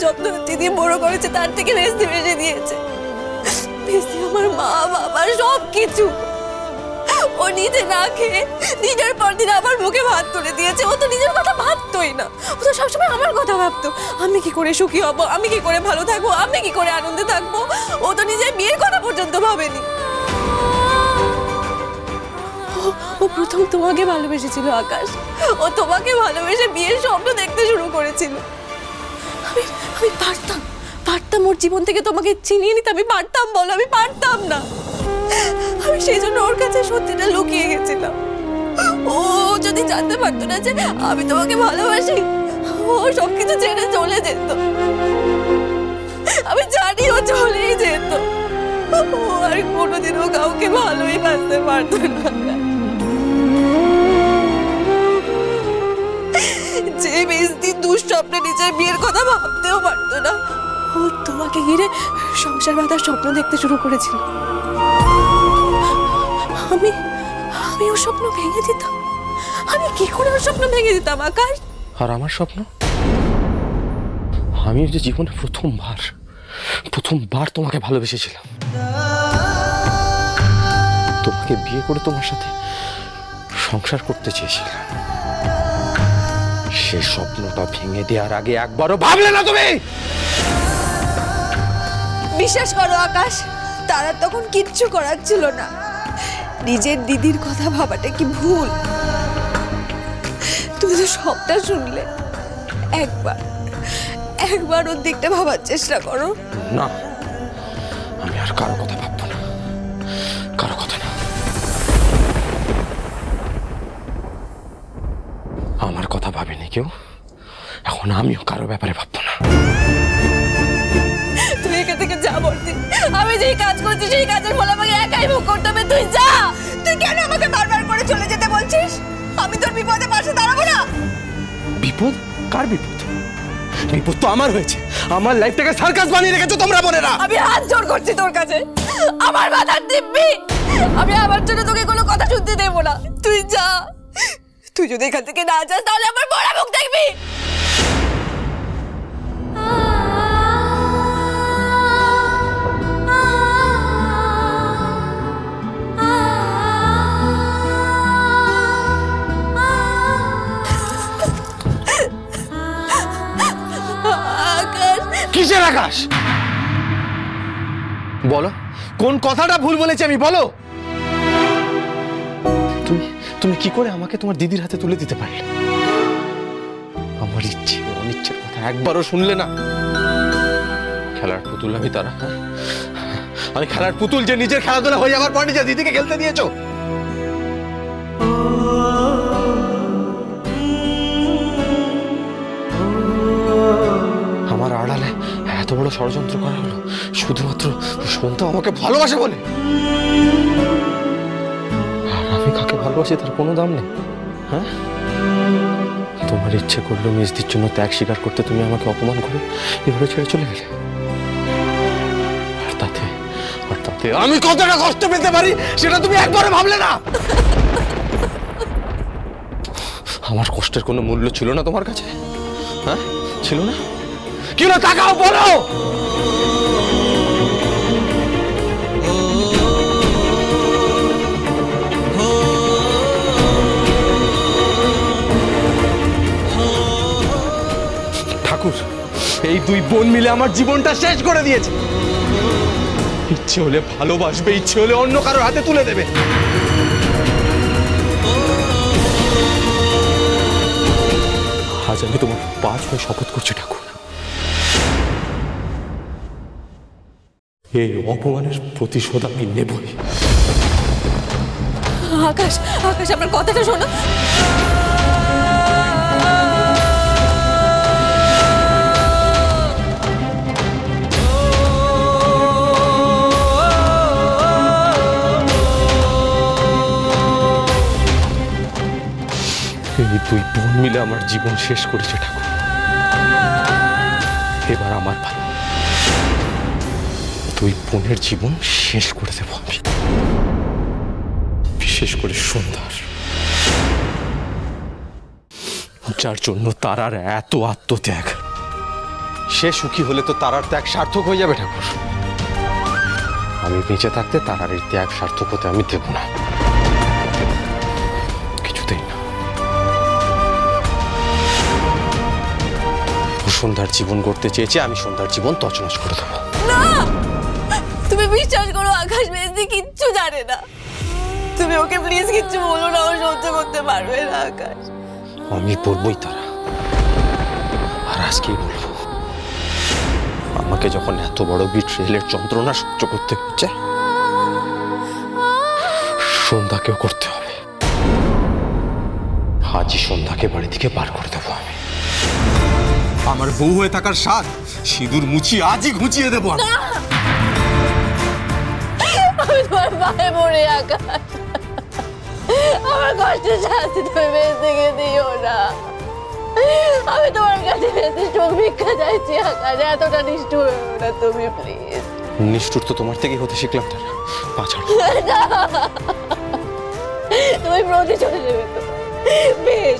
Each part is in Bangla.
যত্ন দিদি বড় করেছে তার থেকে বেশি বেশি দিয়েছে। বেশি আমার মা বাবা সব কিছু। ও নিজে না খেয়ে দিনের পর দিন আমার মুখে ভাত তুলে দিয়েছে। ও তো নিজের কথা ভাবতোই না, ও তো সবসময় আমার কথা ভাবতো। আমি কি করে সুখী হব, আমি কি করে ভালো থাকবো, আমি কি করে আনন্দে থাকবো। ও তো নিজের বিয়ের কথা পর্যন্ত ভাবেনি। ও প্রথম তোমাকে ভালোবেসেছিল আকাশ। ও তোমাকে ভালোবেসে বিয়ের স্বপ্ন দেখতে শুরু করেছিল। আমি পারতাম ওর জীবন থেকে তোমাকে চিনিয়ে নিতে। আমি পারতাম, বলো আমি পারতাম না। আমি সেই জন্য ওর কাছে সত্যিটা লুকিয়ে গেছিলাম। ও যদি জানতে পারতো না যে আমি তোমাকে ভালোবাসি, ও সবকিছু ছেড়ে চলে যেত। আমি জানি ও চলেই যেত। ও আর কোনোদিনও কাউকে ভালোই বাসতে পারতো না। যে বেশি দুঃস্বপ্নে নিজের বিয়ের কথা ভাবতেও পারতো না, ও তোমাকে ঘিরে সংসার বাঁধার স্বপ্ন দেখতে শুরু করেছিল। আমি ওর স্বপ্ন ভেঙে দিতাম। আমি কি করে ওর স্বপ্ন ভেঙে দিতাম আকাশ? আর আমার স্বপ্ন, আমি যে জীবনে প্রথমবার তোমাকে ভালোবেসেছিলাম। তোমাকে বিয়ে করে তোমার সাথে সংসার করতে চেয়েছিলাম। সে স্বপ্নটা ভেঙে দেওয়ার আগে একবারও ভাবলে না তুমি? বিশ্বাস করো আকাশ, তারা তখন কিচ্ছু করার ছিল না। নিজের দিদির কথা ভাবাটা কি ভুল? তুমি তো সবটা শুনলে। একবার ওর দিকটা ভাবার চেষ্টা করো না। আমি আর কারো কথা ভাববো না, কারো কথা না। আমার কথা ভাবেনি কেউ, এখন আমিও কারো ব্যাপারে ভাববো না। তুই এখান থেকে যা বলতি। আমি যেই কাজ করছি সেই কাজের ফল আমাকে একাই ভোগ করতে হবে। তুই যা। তুই কেন আমাকে বারবার করে চলে যেতে বলছিস? আমি তোর বিপদে পাশে দাঁড়াবো না। বিপদ? কার বিপদ? বিপদ তো আমার হয়েছে। আমার লাইফটাকে সার্কাস বানিয়ে রেখেছো তোমরা বোনেরা। আমি হাত জোর করছি তোর কাছে, আমার মাথার দিব্যি। আমি আমার জন্য তোকে কোনো কথা শুনতে দেবো না। তুই যা। তুই যদি এখান থেকে না যাস তাহলে আমার বড় মুখ দেখবি। কিসের আকাশ? বলো, কোন কথাটা ভুল বলেছি আমি? বলো। তুমি কি করে আমাকে তোমার দিদির হাতে তুলে দিতে পারলে? আমার ইচ্ছে অনিচ্ছের কথা একবারও শুনলে না। খেলার পুতুল আমি তারা, আমি খেলার পুতুল যে নিজের খেলাধুলা হয়ে যাওয়ার পর নিজের দিদিকে খেলতে দিয়েছো। আমার আড়ালে এত বড় ষড়যন্ত্র করা হলো শুধুমাত্র সন্ধ্যা আমাকে ভালোবাসে বলে। আর আমি কাকে ভালোবাসি তার কোনো দাম নেই। হ্যাঁ, তোমার ইচ্ছে করলো মেজদির জন্য ত্যাগ স্বীকার করতে, তুমি আমাকে অপমান করে এভাবে ছেড়ে চলে গেলে। আর তাতে আমি কতটা কষ্ট পেতে পারি সেটা তুমি একবারে ভাবলে না। আমার কষ্টের কোনো মূল্য ছিল না তোমার কাছে? হ্যাঁ, ছিল না? কি না তাকাও, বলো। ঠাকুর, এই দুই বোন মিলে আমার জীবনটা শেষ করে দিয়েছে। ইচ্ছে হলে ভালোবাসবে, ইচ্ছে হলে অন্য কারোর হাতে তুলে দেবে। আজ আমি তোমার পা ছুঁয়ে শপথ করছি ঠাকুর, এই অপমানের প্রতিশোধ আমি নেবই। আকাশ, আমার কথাটা শোনো। এই দুই বোন মিলে আমার জীবন শেষ করেছে ঠাকুর। এবার আমার পালা, দুই বোনের জীবন শেষ করে দেব আমি, বিশেষ করে সন্ধ্যার, যার জন্য তারার এত আত্মত্যাগ। সে সুখী হলে তো তারার ত্যাগ সার্থক হয়ে যাবে ঠাকুর। আমি বেঁচে থাকতে তারার এই ত্যাগ সার্থক হতে আমি দেব না, কিছুতেই না। ও সন্ধ্যার জীবন গড়তে চেয়েছে, আমি সন্ধ্যার জীবন তছনছ করে দেবো। না, তুমি বিশ্বাস করো আকাশ মেজদি কিচ্ছু জানে না। তুমি ওকে প্লিজ কিচ্ছু বলো না, ও সহ্য করতে পারবে না আকাশ। আমি বলবই তারা, আর আজকেই বলবো। আমাকে যখন এত বড় বিট্রেলের যন্ত্রণা সহ্য করতে হচ্ছে, সন্ধ্যাকেও করতে হবে। আজই সন্ধ্যাকে বাড়ি থেকে বার করে দেবো আমি। আমার বউ হয়ে থাকার স্বাদ সিঁদুর মুছিয়ে আজই ঘুচিয়ে দেবো। আমি তোমার পায়ে পড়ে আকাশ, আমার কষ্টের শাস্তি তুমি মেজদিকে দিও না। আমি তোমার কাছে সুখ ভিক্ষা চাইছি আকাশ, এতটা নিষ্ঠুর হও না তুমি প্লিজ। নিষ্ঠুর তো তোমার থেকেই হতে শিখলাম তারা। পা ছাড়ো। তুমি প্রতিশোধ নেবে তো? বেশ,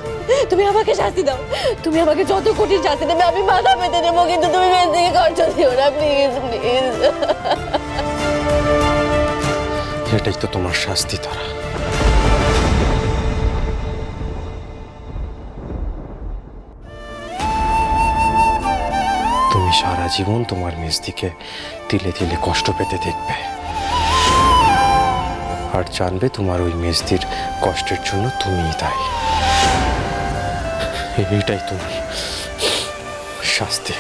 তুমি আমাকে শাস্তি দাও, তুমি আমাকে যত কঠিন শাস্তি দেবে আমি মাথা পেতে নেবো, কিন্তু তুমি মেজদিকে কষ্ট দিও না প্লিজ প্লিজ। এটাই তো তোমার শাস্তি তারা। তুমি সারা জীবন তোমার মেজদিকে তিলে তিলে কষ্ট পেতে দেখবে, আর জানবে তোমার ওই মেজদির কষ্টের জন্য তুমিই দায়ী। এটাই তোমার শাস্তি।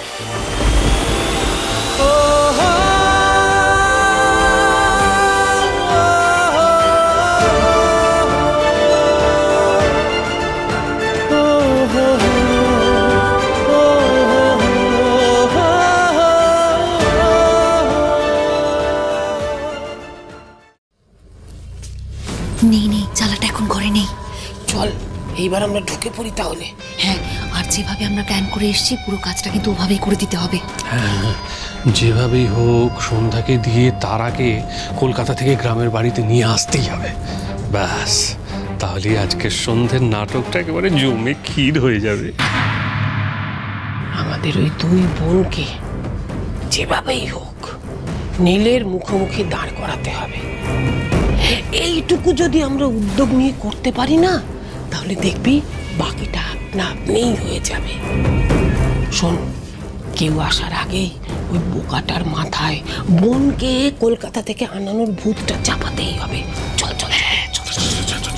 নেই নেই, চালাটা এখন ঘরে নেই। চল এইবার আমরা ঢুকে পড়ি তাহলে। হ্যাঁ, আর যেভাবে আমরা প্ল্যান করে এসেছি পুরো কাজটা কিন্তু ওভাবেই করে দিতে হবে। হ্যাঁ, যেভাবেই হোক সন্ধ্যাকে দিয়ে তারাকে কলকাতা থেকে গ্রামের বাড়িতে নিয়ে আসতেই হবে। ব্যাস, তাহলে আজকের সন্ধ্যের নাটকটা একেবারে জমে ক্ষীর হয়ে যাবে। আমাদের ওই দুই বোনকে যেভাবেই হোক নীলের মুখোমুখি দাঁড় করাতে হবে। এইটুকু যদি আমরা উদ্যোগ নিয়ে করতে পারি না, তাহলে দেখবি বাকিটা আপনা আপনিই হয়ে যাবে। শোন, কেউ আসার আগেই ওই বোকাটার মাথায় বোনকে কলকাতা থেকে আনানোর ভূতটা চাপাতেই হবে। চল চল চল চল চল।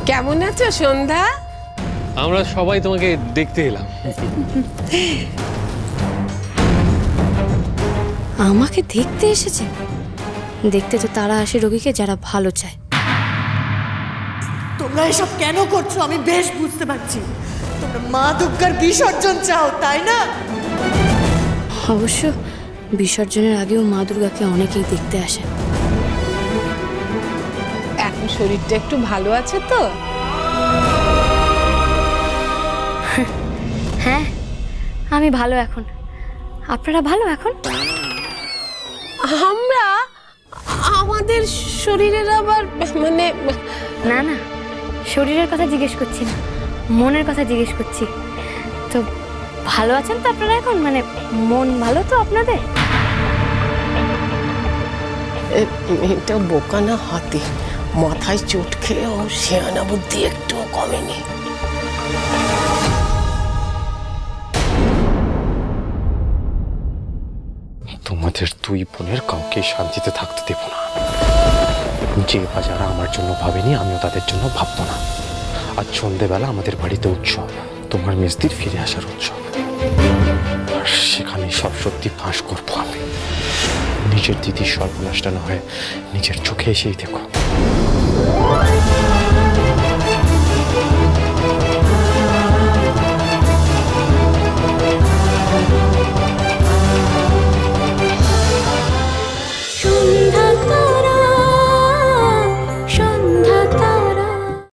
কেমন আছো সন্ধ্যা? আমরা সবাই তোমাকে দেখতে এলাম। আমাকে দেখতে এসেছে? দেখতে তো তারা আসে রোগীকে যারা ভালো চায়। তোমরা এসব কেন করছো আমি বেশ বুঝতে পারছি। তোমরা মা দুর্গার বিসর্জন চাও, তাই না? অবশ্য বিসর্জনের আগেও মা দুর্গাকে অনেকেই দেখতে আসে। এখন শরীরটা একটু ভালো আছে তো? হ্যাঁ, আমি ভালো এখন। আপনারা ভালো এখন? আমরা আমাদের শরীরের আবার মানে না না, শরীরের কথা জিজ্ঞেস করছি না, মনের কথা জিজ্ঞেস করছি। তো ভালো আছেন তো আপনারা এখন? মানে মন ভালো তো আপনাদের? এটা বোকা না হাতি, মাথায় চোট খেয়েও শেয়ানা বুদ্ধি একটুও কমেনি। তোমাদের দুই বোনের কাউকে শান্তিতে থাকতে দেব না। যে বা যারা আমার জন্য ভাবেনি, আমিও তাদের জন্য ভাববো না। আজ সন্ধেবেলা আমাদের বাড়িতে উৎসব, তোমার মেজদির ফিরে আসার উৎসব। আর সেখানে সব সত্যি ফাঁস করবো আমি। নিজের দিদির সর্বনাশটা না হয় নিজের চোখে এসেই দেখো।